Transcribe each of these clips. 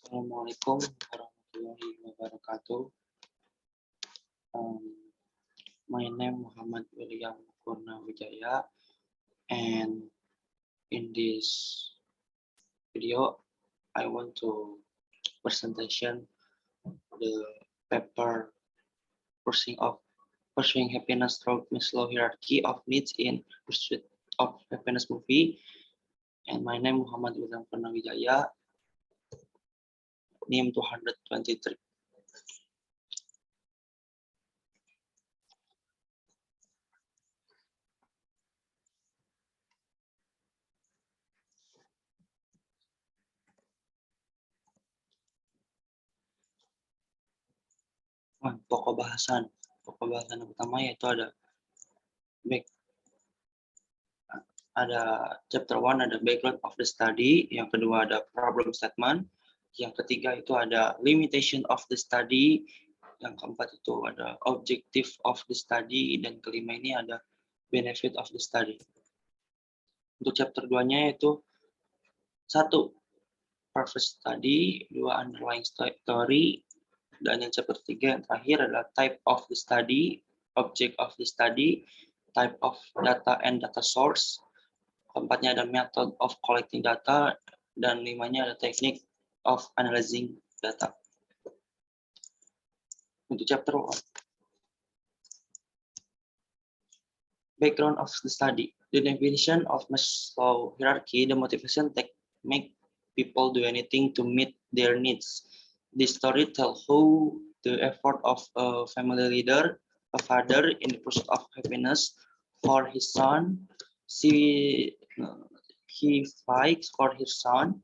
Assalamualaikum warahmatullahi wabarakatuh. Um, my name Muhammad William Purnawijaya, and in this video, I want to presentation the paper pursuing happiness through Maslow hierarchy of needs in pursuit of happiness movie. And my name Muhammad William Purnawijaya, NIM 223. Pokok bahasan yang pertama yaitu ada chapter 1 ada background of the study, yang kedua ada problem statement, yang ketiga itu ada limitation of the study, yang keempat itu ada objective of the study, dan kelima ini ada benefit of the study. Untuk chapter 2-nya yaitu 1 purpose study, 2 underlying story, dan yang chapter 3 yang terakhir adalah type of the study, object of the study, type of data and data source, keempatnya ada method of collecting data, dan limanya ada technique of analyzing data. Untuk chapter 1, background of the study. The definition of Maslow hierarchy, the motivation that make people do anything to meet their needs. This story tells how the effort of a family leader, a father in the pursuit of happiness for his son, he fights for his son,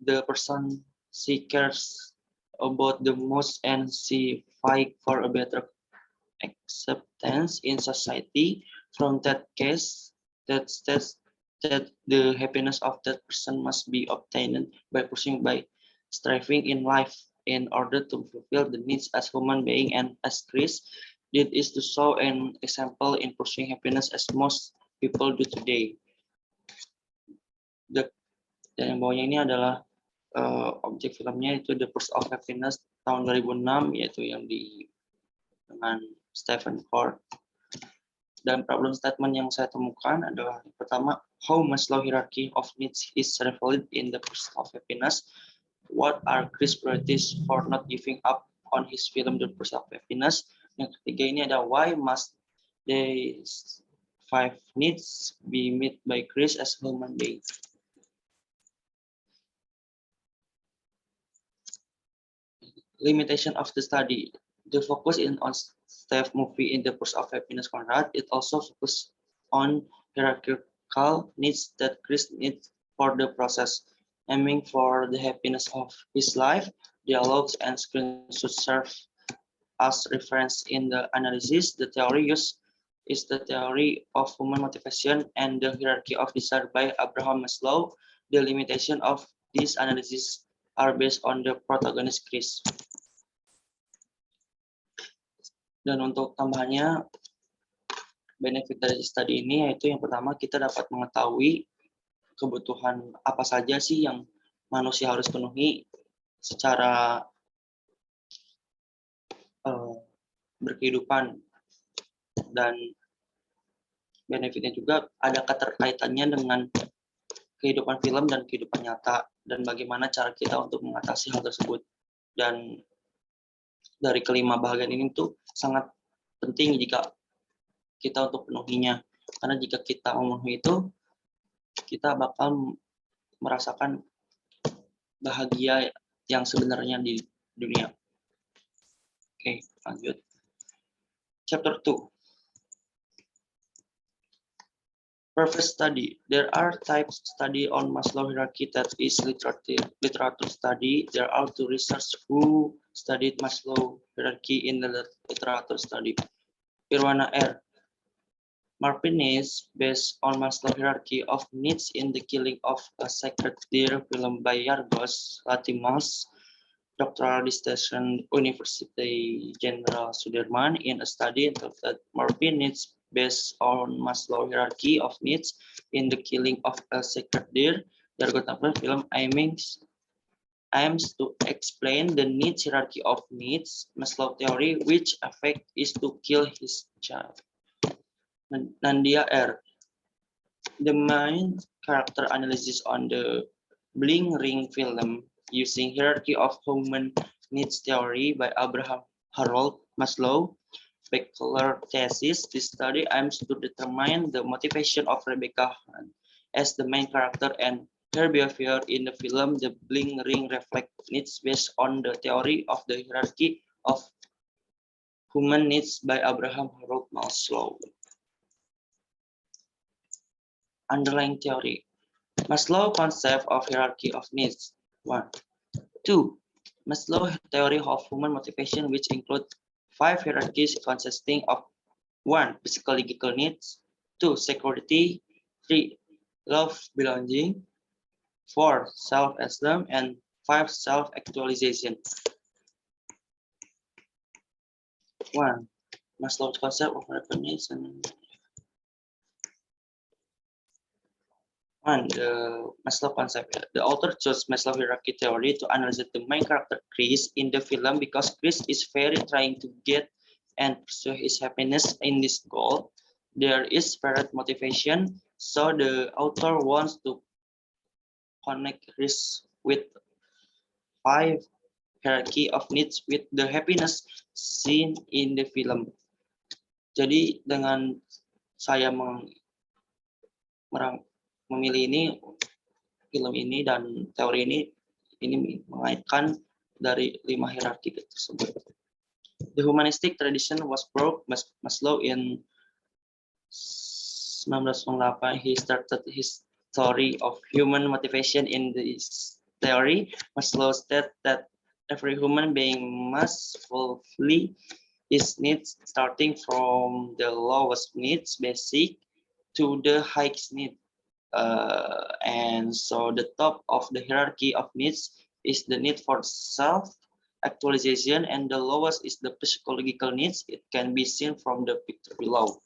the person she cares about the most, and she fight for a better acceptance in society. From that case, that the happiness of that person must be obtained by striving in life in order to fulfill the needs as human being, and as Chris did is to show an example in pursuing happiness as most people do today. Dan yang bawahnya ini adalah objek filmnya, itu The Pursuit of Happiness tahun 2006, yaitu yang dengan Stephen Ford. Dan problem statement yang saya temukan adalah pertama, how Maslow hierarchy of needs is revealed in The Pursuit of Happiness. What are Chris' priorities for not giving up on his film The Pursuit of Happiness? Yang ketiga ini ada why must these 5 needs be met by Chris as human being. Limitation of the study. The focus is on Steph movie in The Pursuit of Happiness Conrad. It also focuses on hierarchical needs that Chris needs for the process, aiming for the happiness of his life. Dialogues and screen should serve as reference in the analysis. The theory used is the theory of human motivation and the hierarchy of desire by Abraham Maslow. The limitation of this analysis are based on the protagonist Chris. Dan untuk tambahannya, benefit dari study ini yaitu yang pertama, kita dapat mengetahui kebutuhan apa saja sih yang manusia harus penuhi secara berkehidupan, dan benefitnya juga ada keterkaitannya dengan kehidupan film dan kehidupan nyata, dan bagaimana cara kita untuk mengatasi hal tersebut. Dan dari kelima bagian ini tuh sangat penting jika kita untuk penuhinya, karena jika kita memenuhi itu, kita bakal merasakan bahagia yang sebenarnya di dunia. Oke, lanjut. Chapter 2. Purpose study. There are types study on Maslow hierarchy that is literature study. There are 2 researchers who studied Maslow hierarchy in the literature study. Irwana R. Martinez, based on Maslow hierarchy of needs in The Killing of a Sacred Deer, film by Yorgos Lanthimos, doctoral dissertation, University General Sudirman, in a study entitled Martinez based on Maslow hierarchy of needs in The Killing of a Sacred Deer. Yorgos Lanthimos film aiming aims to explain the needs hierarchy of needs, Maslow theory, which effect is to kill his child. Nandia R. The main character analysis on the Bling Ring film using hierarchy of human needs theory by Abraham Harold Maslow. Bachelor thesis. This study aims to determine the motivation of Rebecca Hunt as the main character and her behavior in the film. The Bling Ring reflect needs based on the theory of the hierarchy of human needs by Abraham Harold Maslow. Underlying theory. Maslow concept of hierarchy of needs. 1. 2. Maslow theory of human motivation, which include 5 hierarchies consisting of 1. Physiological needs. 2. Security. 3. Love, belonging. 4. Self-esteem. And 5. Self-actualization. 1. Maslow's concept of recognition. 1. The Maslow concept. The author chose Maslow hierarchy theory to analyze the main character Chris in the film because Chris is very trying to get and pursue his happiness in this goal. There is spirit motivation, so the author wants to connect Chris with 5 hierarchy of needs with the happiness seen in the film. Jadi dengan saya memilih ini film ini dan teori ini mengaitkan dari 5 hierarki tersebut. The humanistic tradition was broke Maslow in 1908. He started his story of human motivation in this theory. Maslow stated that every human being must fulfill his needs, starting from the lowest needs, basic, to the highest need. And so the top of the hierarchy of needs is the need for self-actualization, and the lowest is the psychological needs. It can be seen from the picture below.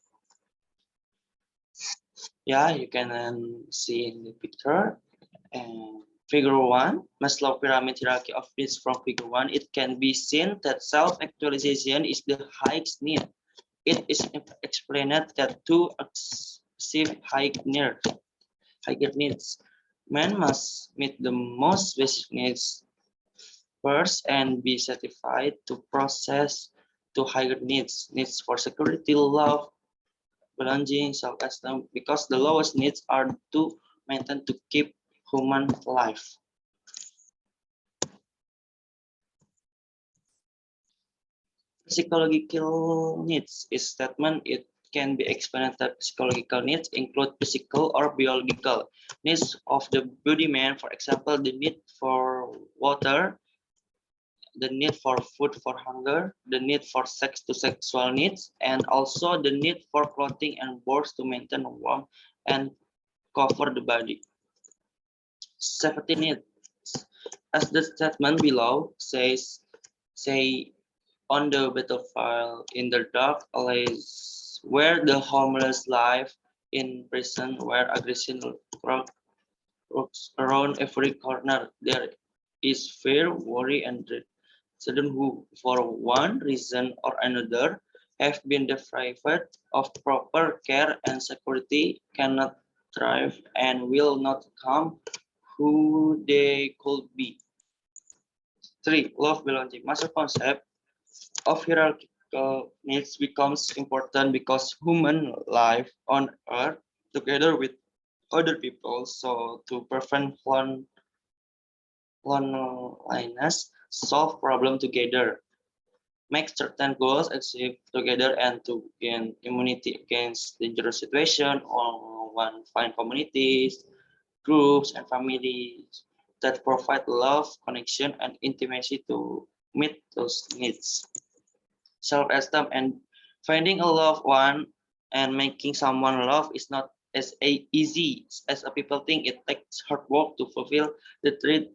Yeah, you can see in the picture. And figure 1, Maslow pyramid hierarchy of needs from figure 1. It can be seen that self-actualization is the highest need. It is explained that to achieve higher needs, man must meet the most basic needs first and be satisfied to process to higher needs for security, love, belonging, self-esteem, because the lowest needs are to maintain to keep human life. Psychological needs is statement. It can be explained that psychological needs include physical or biological needs of the body man. For example, the need for water, the need for food for hunger, the need for sex to sexual needs, and also the need for clothing and boards to maintain warmth and cover the body. Safety needs, as the statement below says, on the battlefield in the dark alleys where the homeless live, in prison where aggression lurks around every corner, there is fear, worry, and dread. Children who, for one reason or another, have been deprived of proper care and security cannot thrive and will not become who they could be. 3. Love belonging. Master concept of hierarchical needs becomes important because human life on earth together with other people, so to prevent loneliness, solve problem together, make certain goals achieve together, and to gain immunity against dangerous situation, or one find communities, groups, and families that provide love, connection, and intimacy to meet those needs. Self-esteem and finding a loved one and making someone love is not as easy as people think. It takes hard work to fulfill the three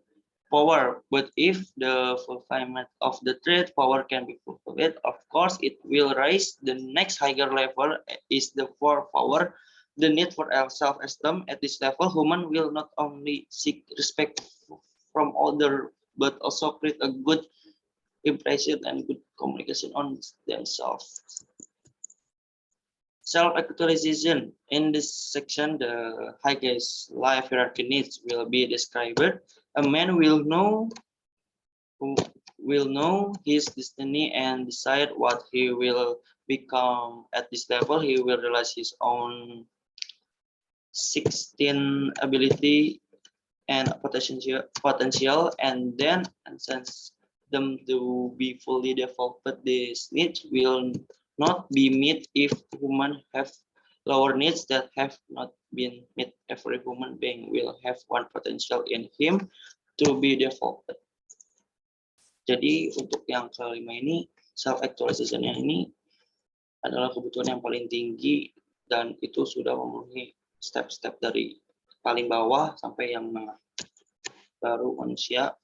power, but if the fulfillment of the third power can be fulfilled, of course it will raise the next higher level is the fourth power, the need for self-esteem. At this level, human will not only seek respect from other but also create a good impression and good communication on themselves. Self-actualization. In this section, the highest life hierarchy needs will be described. A man will know his destiny and decide what he will become. At this level, he will realize his own 16 ability and potential, and then sense them to be fully developed. These needs will not be met if humans have lower needs that have not been met. Every human being will have one potential in him to be developed. Jadi untuk yang kelima ini, self actualization ini adalah kebutuhan yang paling tinggi dan itu sudah memenuhi step-step dari paling bawah sampai yang menengah. Baru manusia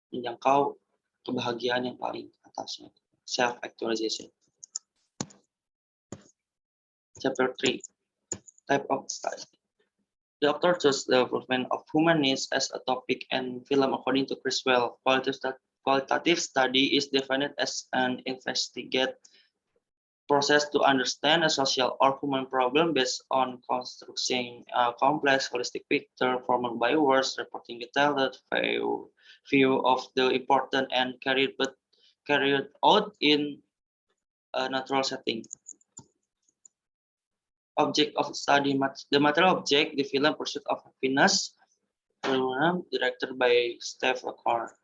menjangkau kebahagiaan yang paling atasnya, self actualization. Chapter 3, type of study. The author chose the fulfillment of human needs as a topic and film according to Criswell. Qualitative study is defined as an investigate process to understand a social or human problem based on constructing a complex holistic picture formed by words reporting detailed view of the important and carried out in a natural setting. Object of study, the material object, the film Pursuit of Happiness, directed by Steve McClure.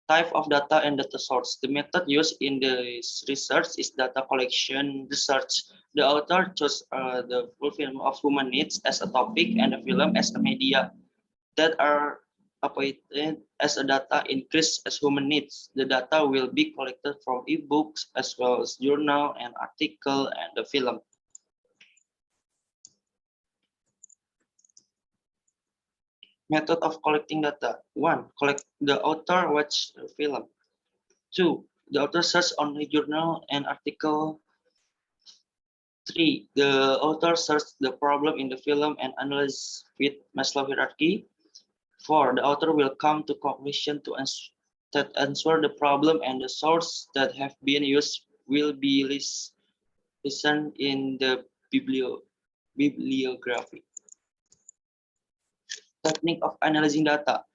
Type of data and data source. The method used in this research is data collection research. The author chose the fulfillment of human needs as a topic and the film as a media that are appointed as a data increase as human needs. The data will be collected from e-books as well as journal and article and the film. Method of collecting data. 1. Collect the author watch the film. 2. The author search on the journal and article. 3. The author search the problem in the film and analyze with Maslow hierarchy. 4. The author will come to conclusion to answer the problem and the source that have been used will be listened in the bibliography. Technique of analyzing data.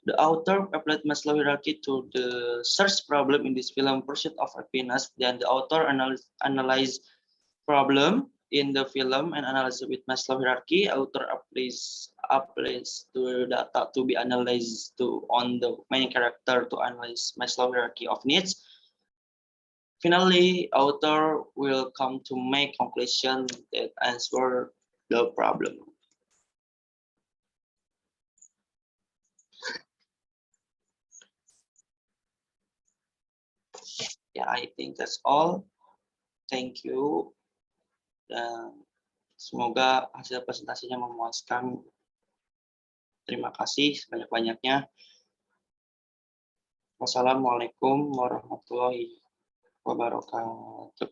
The author applied Maslow hierarchy to the search problem in this film Pursuit of Happiness. Then the author analyzed problem in the film and analyze with Maslow hierarchy. Author applies to data to be analyzed on the main character to analyze Maslow hierarchy of needs. Finally, author will come to make conclusion that answer the problem. Yeah, I think that's all. Thank you. Dan semoga hasil presentasinya memuaskan. Terima kasih sebanyak-banyaknya. Wassalamualaikum warahmatullahi wabarakatuh.